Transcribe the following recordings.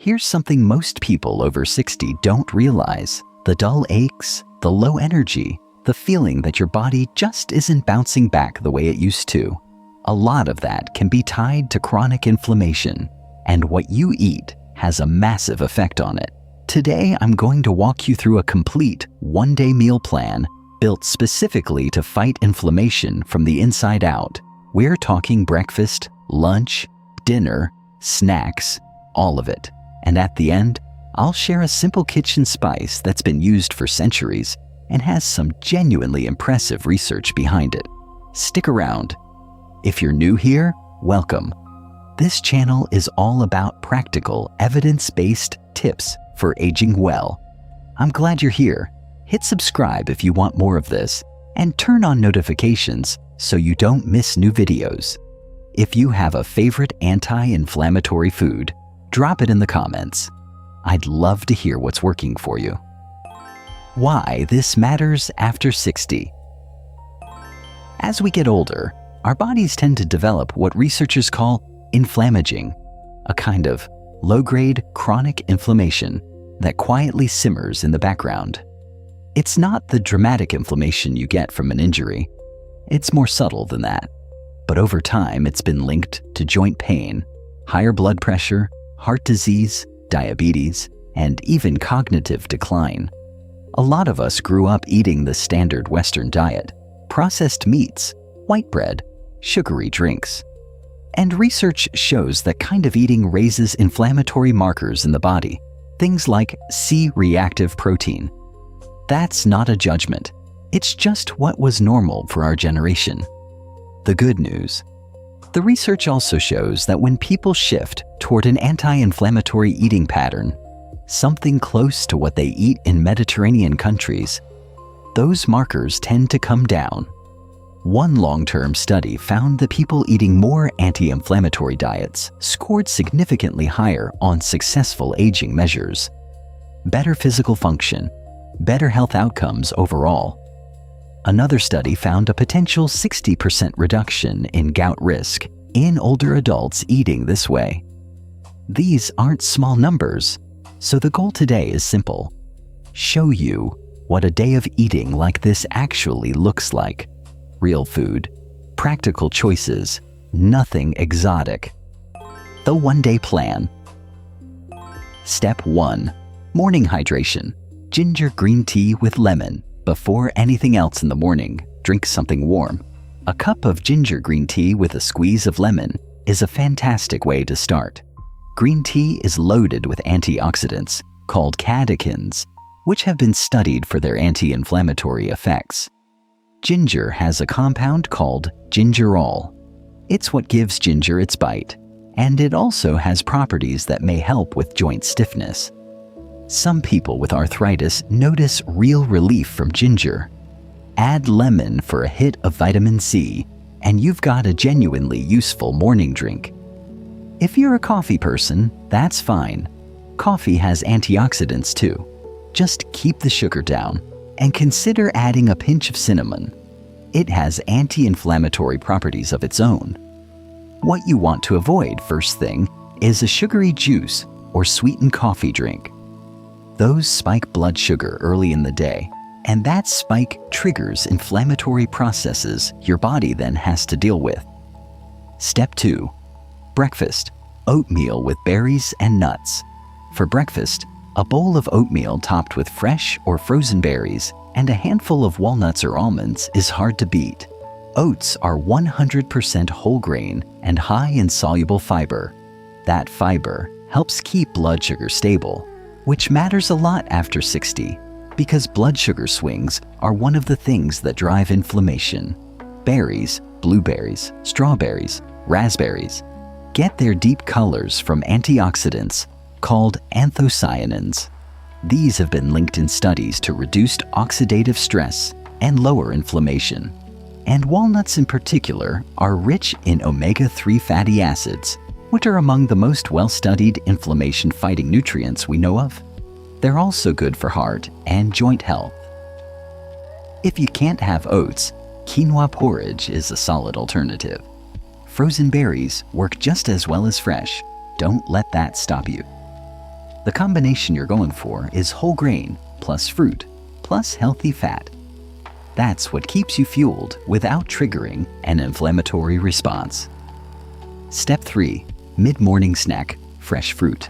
Here's something most people over 60 don't realize: the dull aches, the low energy, the feeling that your body just isn't bouncing back the way it used to. A lot of that can be tied to chronic inflammation, and what you eat has a massive effect on it. Today, I'm going to walk you through a complete one-day meal plan built specifically to fight inflammation from the inside out. We're talking breakfast, lunch, dinner, snacks, all of it. And at the end, I'll share a simple kitchen spice that's been used for centuries and has some genuinely impressive research behind it. Stick around. If you're new here, welcome. This channel is all about practical, evidence-based tips for aging well. I'm glad you're here. Hit subscribe if you want more of this, and turn on notifications so you don't miss new videos. If you have a favorite anti-inflammatory food, drop it in the comments. I'd love to hear what's working for you. Why this matters after 60. As we get older, our bodies tend to develop what researchers call inflammaging, a kind of low-grade chronic inflammation that quietly simmers in the background. It's not the dramatic inflammation you get from an injury. It's more subtle than that. But over time, it's been linked to joint pain, higher blood pressure, heart disease, diabetes, and even cognitive decline. A lot of us grew up eating the standard Western diet: processed meats, white bread, sugary drinks. And research shows that kind of eating raises inflammatory markers in the body, things like C-reactive protein. That's not a judgment. It's just what was normal for our generation. The good news: the research also shows that when people shift toward an anti-inflammatory eating pattern, something close to what they eat in Mediterranean countries, those markers tend to come down. One long-term study found that people eating more anti-inflammatory diets scored significantly higher on successful aging measures: better physical function, better health outcomes overall. Another study found a potential 60% reduction in gout risk in older adults eating this way. These aren't small numbers, so the goal today is simple: show you what a day of eating like this actually looks like. Real food, practical choices, nothing exotic. The one-day plan. Step 1. Morning hydration. Ginger green tea with lemon. Before anything else in the morning, drink something warm. A cup of ginger green tea with a squeeze of lemon is a fantastic way to start. Green tea is loaded with antioxidants called catechins, which have been studied for their anti-inflammatory effects. Ginger has a compound called gingerol. It's what gives ginger its bite, and it also has properties that may help with joint stiffness. Some people with arthritis notice real relief from ginger. Add lemon for a hit of vitamin C, and you've got a genuinely useful morning drink. If you're a coffee person, that's fine. Coffee has antioxidants too. Just keep the sugar down and consider adding a pinch of cinnamon. It has anti-inflammatory properties of its own. What you want to avoid first thing is a sugary juice or sweetened coffee drink. Those spike blood sugar early in the day, and that spike triggers inflammatory processes your body then has to deal with. Step 2. Breakfast. Oatmeal with berries and nuts. For breakfast, a bowl of oatmeal topped with fresh or frozen berries and a handful of walnuts or almonds is hard to beat. Oats are 100% whole grain and high in soluble fiber. That fiber helps keep blood sugar stable, which matters a lot after 60 because blood sugar swings are one of the things that drive inflammation. Berries, blueberries, strawberries, raspberries get their deep colors from antioxidants called anthocyanins. These have been linked in studies to reduced oxidative stress and lower inflammation. And walnuts in particular are rich in omega-3 fatty acids, which are among the most well-studied inflammation-fighting nutrients we know of. They're also good for heart and joint health. If you can't have oats, quinoa porridge is a solid alternative. Frozen berries work just as well as fresh. Don't let that stop you. The combination you're going for is whole grain plus fruit plus healthy fat. That's what keeps you fueled without triggering an inflammatory response. Step 3. Mid-morning snack, fresh fruit.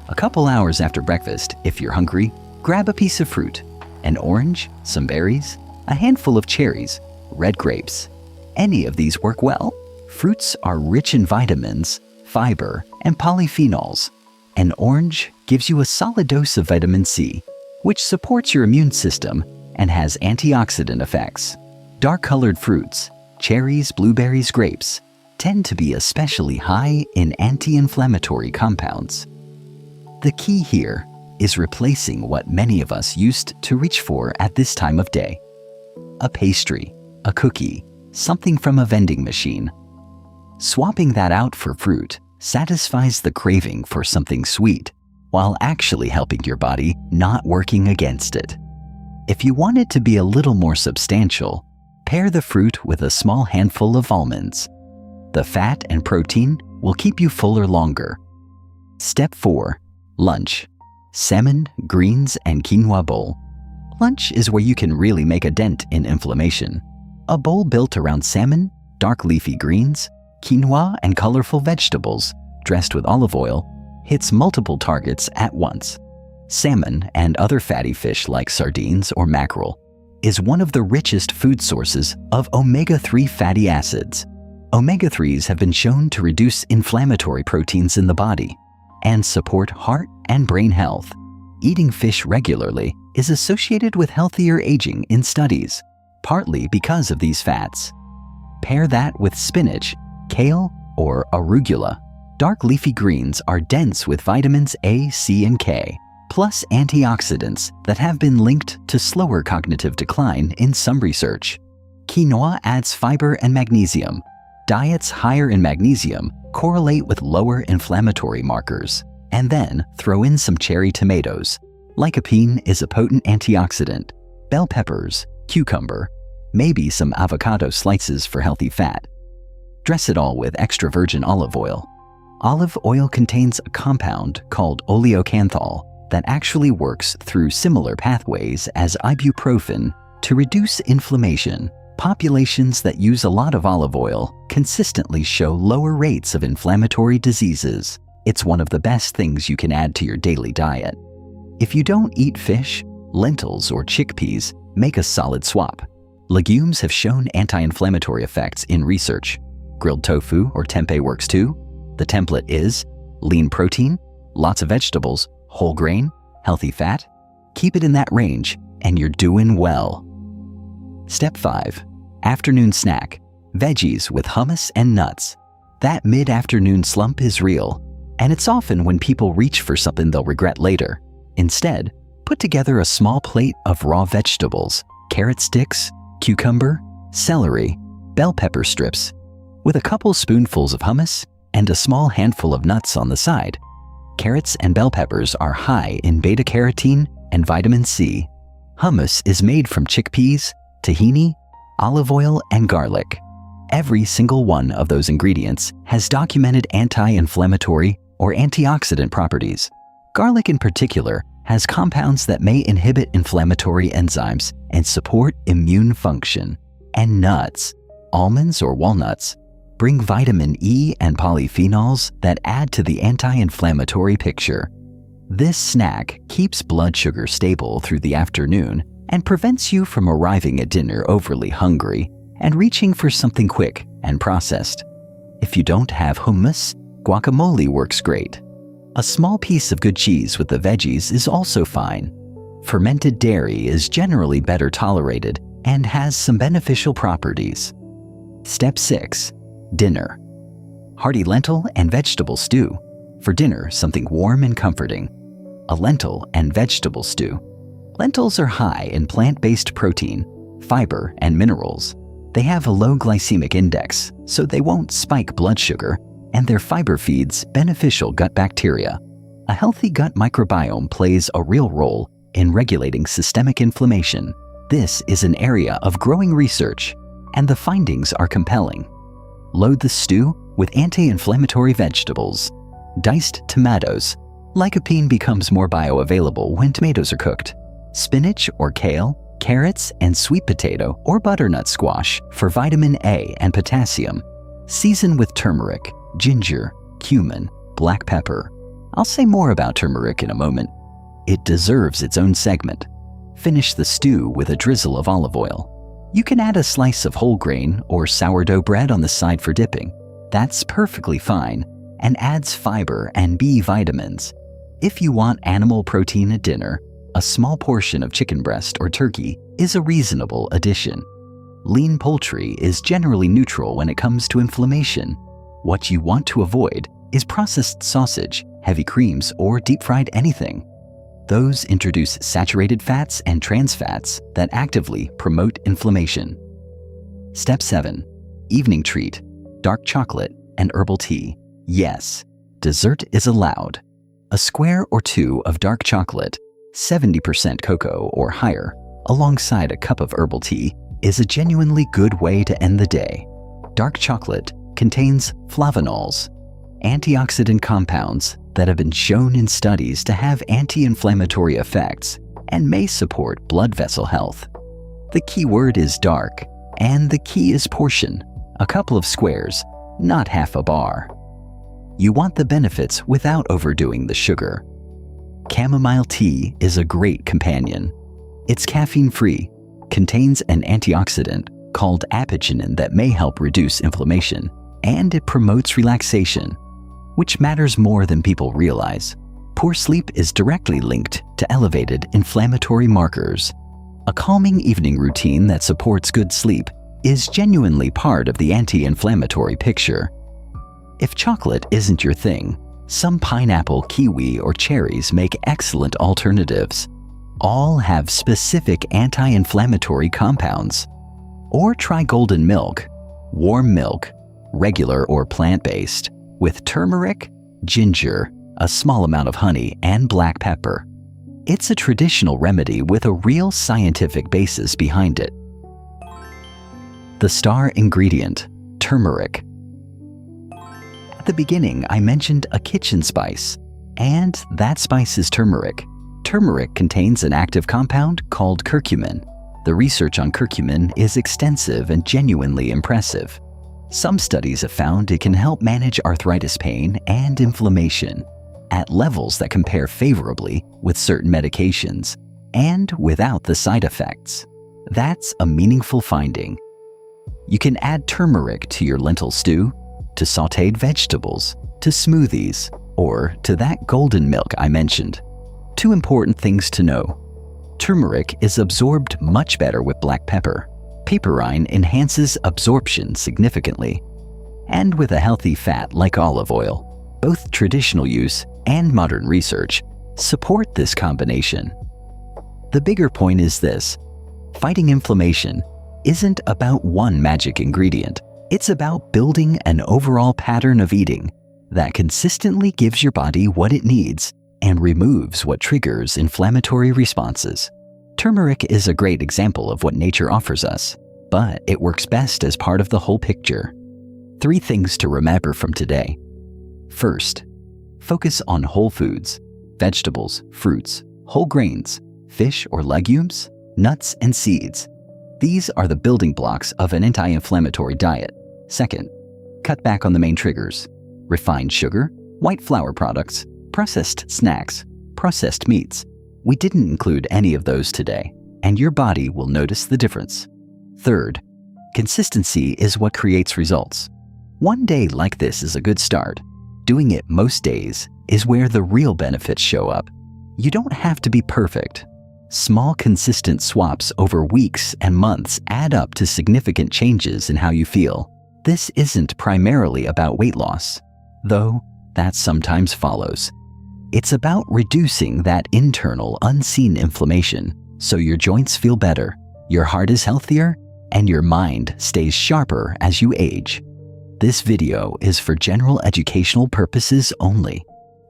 A couple hours after breakfast, if you're hungry, grab a piece of fruit. An orange, some berries, a handful of cherries, red grapes. Any of these work well. Fruits are rich in vitamins, fiber, and polyphenols. An orange gives you a solid dose of vitamin C, which supports your immune system and has antioxidant effects. Dark-colored fruits, cherries, blueberries, grapes, tend to be especially high in anti-inflammatory compounds. The key here is replacing what many of us used to reach for at this time of day. A pastry, a cookie, something from a vending machine. Swapping that out for fruit satisfies the craving for something sweet, while actually helping your body not working against it. If you want it to be a little more substantial, pair the fruit with a small handful of almonds. The fat and protein will keep you fuller longer. Step 4. Lunch. Salmon, greens, and quinoa bowl. Lunch is where you can really make a dent in inflammation. A bowl built around salmon, dark leafy greens, quinoa, and colorful vegetables, dressed with olive oil, hits multiple targets at once. Salmon and other fatty fish like sardines or mackerel is one of the richest food sources of omega-3 fatty acids. Omega-3s have been shown to reduce inflammatory proteins in the body and support heart and brain health. Eating fish regularly is associated with healthier aging in studies, partly because of these fats. Pair that with spinach, kale, or arugula. Dark leafy greens are dense with vitamins A, C, and K, plus antioxidants that have been linked to slower cognitive decline in some research. Quinoa adds fiber and magnesium. Diets higher in magnesium correlate with lower inflammatory markers. And then throw in some cherry tomatoes. Lycopene is a potent antioxidant. Bell peppers, cucumber, maybe some avocado slices for healthy fat. Dress it all with extra virgin olive oil. Olive oil contains a compound called oleocanthal that actually works through similar pathways as ibuprofen to reduce inflammation. Populations that use a lot of olive oil consistently show lower rates of inflammatory diseases. It's one of the best things you can add to your daily diet. If you don't eat fish, lentils or chickpeas make a solid swap. Legumes have shown anti-inflammatory effects in research. Grilled tofu or tempeh works too. The template is lean protein, lots of vegetables, whole grain, healthy fat. Keep it in that range and you're doing well. Step 5. Afternoon snack. Veggies with hummus and nuts. That mid-afternoon slump is real, and it's often when people reach for something they'll regret later. Instead, put together a small plate of raw vegetables, carrot sticks, cucumber, celery, bell pepper strips, with a couple spoonfuls of hummus and a small handful of nuts on the side. Carrots and bell peppers are high in beta-carotene and vitamin C. Hummus is made from chickpeas, tahini, olive oil, and garlic. Every single one of those ingredients has documented anti-inflammatory or antioxidant properties. Garlic in particular has compounds that may inhibit inflammatory enzymes and support immune function. And nuts, almonds or walnuts, bring vitamin E and polyphenols that add to the anti-inflammatory picture. This snack keeps blood sugar stable through the afternoon and prevents you from arriving at dinner overly hungry and reaching for something quick and processed. If you don't have hummus, guacamole works great. A small piece of good cheese with the veggies is also fine. Fermented dairy is generally better tolerated and has some beneficial properties. Step 6. Dinner. Hearty lentil and vegetable stew. For dinner, something warm and comforting. A lentil and vegetable stew. Lentils are high in plant-based protein, fiber, and minerals. They have a low glycemic index, so they won't spike blood sugar, and their fiber feeds beneficial gut bacteria. A healthy gut microbiome plays a real role in regulating systemic inflammation. This is an area of growing research, and the findings are compelling. Load the stew with anti-inflammatory vegetables, diced tomatoes, Lycopene becomes more bioavailable when tomatoes are cooked. Spinach or kale, carrots, and sweet potato or butternut squash for vitamin A and potassium. Season with turmeric, ginger, cumin, black pepper. I'll say more about turmeric in a moment. It deserves its own segment. Finish the stew with a drizzle of olive oil. You can add a slice of whole grain or sourdough bread on the side for dipping. That's perfectly fine and adds fiber and B vitamins. If you want animal protein at dinner, a small portion of chicken breast or turkey is a reasonable addition. Lean poultry is generally neutral when it comes to inflammation. What you want to avoid is processed sausage, heavy creams, or deep-fried anything. Those introduce saturated fats and trans fats that actively promote inflammation. Step 7. Evening treat: dark chocolate and herbal tea. Yes, dessert is allowed. A square or two of dark chocolate, 70% cocoa or higher, alongside a cup of herbal tea is a genuinely good way to end the day. Dark chocolate contains flavonols, antioxidant compounds that have been shown in studies to have anti-inflammatory effects and may support blood vessel health. The key word is dark, and the key is portion, a couple of squares, not half a bar. You want the benefits without overdoing the sugar. Chamomile tea is a great companion. It's caffeine-free, contains an antioxidant called apigenin that may help reduce inflammation, and it promotes relaxation, which matters more than people realize. Poor sleep is directly linked to elevated inflammatory markers. A calming evening routine that supports good sleep is genuinely part of the anti-inflammatory picture. If chocolate isn't your thing, some pineapple, kiwi, or cherries make excellent alternatives. All have specific anti-inflammatory compounds. Or try golden milk, warm milk, regular or plant-based, with turmeric, ginger, a small amount of honey, and black pepper. It's a traditional remedy with a real scientific basis behind it. The star ingredient: turmeric. At the beginning, I mentioned a kitchen spice, and that spice is turmeric. Turmeric contains an active compound called curcumin. The research on curcumin is extensive and genuinely impressive. Some studies have found it can help manage arthritis pain and inflammation at levels that compare favorably with certain medications and without the side effects. That's a meaningful finding. You can add turmeric to your lentil stew, to sautéed vegetables, to smoothies, or to that golden milk I mentioned. Two important things to know. Turmeric is absorbed much better with black pepper. Piperine enhances absorption significantly. And with a healthy fat like olive oil, both traditional use and modern research support this combination. The bigger point is this: fighting inflammation isn't about one magic ingredient. It's about building an overall pattern of eating that consistently gives your body what it needs and removes what triggers inflammatory responses. Turmeric is a great example of what nature offers us, but it works best as part of the whole picture. 3 things to remember from today. First, focus on whole foods: vegetables, fruits, whole grains, fish or legumes, nuts and seeds. These are the building blocks of an anti-inflammatory diet. Second, cut back on the main triggers: refined sugar, white flour products, processed snacks, processed meats. We didn't include any of those today, and your body will notice the difference. Third, consistency is what creates results. One day like this is a good start. Doing it most days is where the real benefits show up. You don't have to be perfect. Small, consistent swaps over weeks and months add up to significant changes in how you feel. This isn't primarily about weight loss, though that sometimes follows. It's about reducing that internal, unseen inflammation so your joints feel better, your heart is healthier, and your mind stays sharper as you age. This video is for general educational purposes only.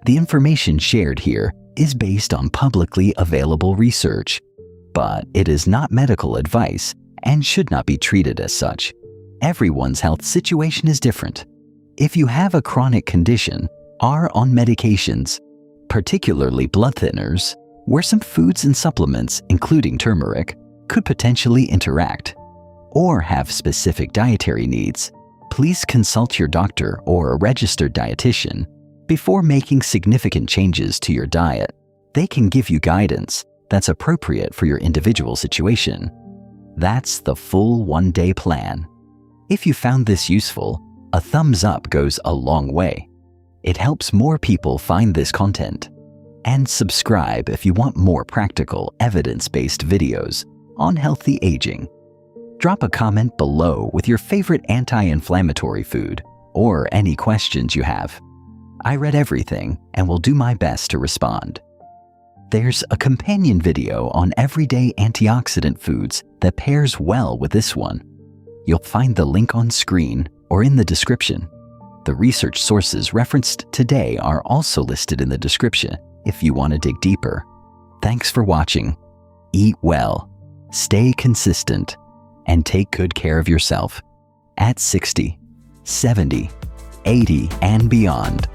The information shared here is based on publicly available research, but it is not medical advice and should not be treated as such. Everyone's health situation is different. If you have a chronic condition, are on medications, particularly blood thinners, where some foods and supplements, including turmeric, could potentially interact, or have specific dietary needs, please consult your doctor or a registered dietitian before making significant changes to your diet. They can give you guidance that's appropriate for your individual situation. That's the full one-day plan. If you found this useful, a thumbs up goes a long way. It helps more people find this content. And subscribe if you want more practical, evidence-based videos on healthy aging. Drop a comment below with your favorite anti-inflammatory food or any questions you have. I read everything and will do my best to respond. There's a companion video on everyday antioxidant foods that pairs well with this one. You'll find the link on screen or in the description. The research sources referenced today are also listed in the description if you want to dig deeper. Thanks for watching. Eat well, stay consistent, and take good care of yourself at 60, 70, 80, and beyond.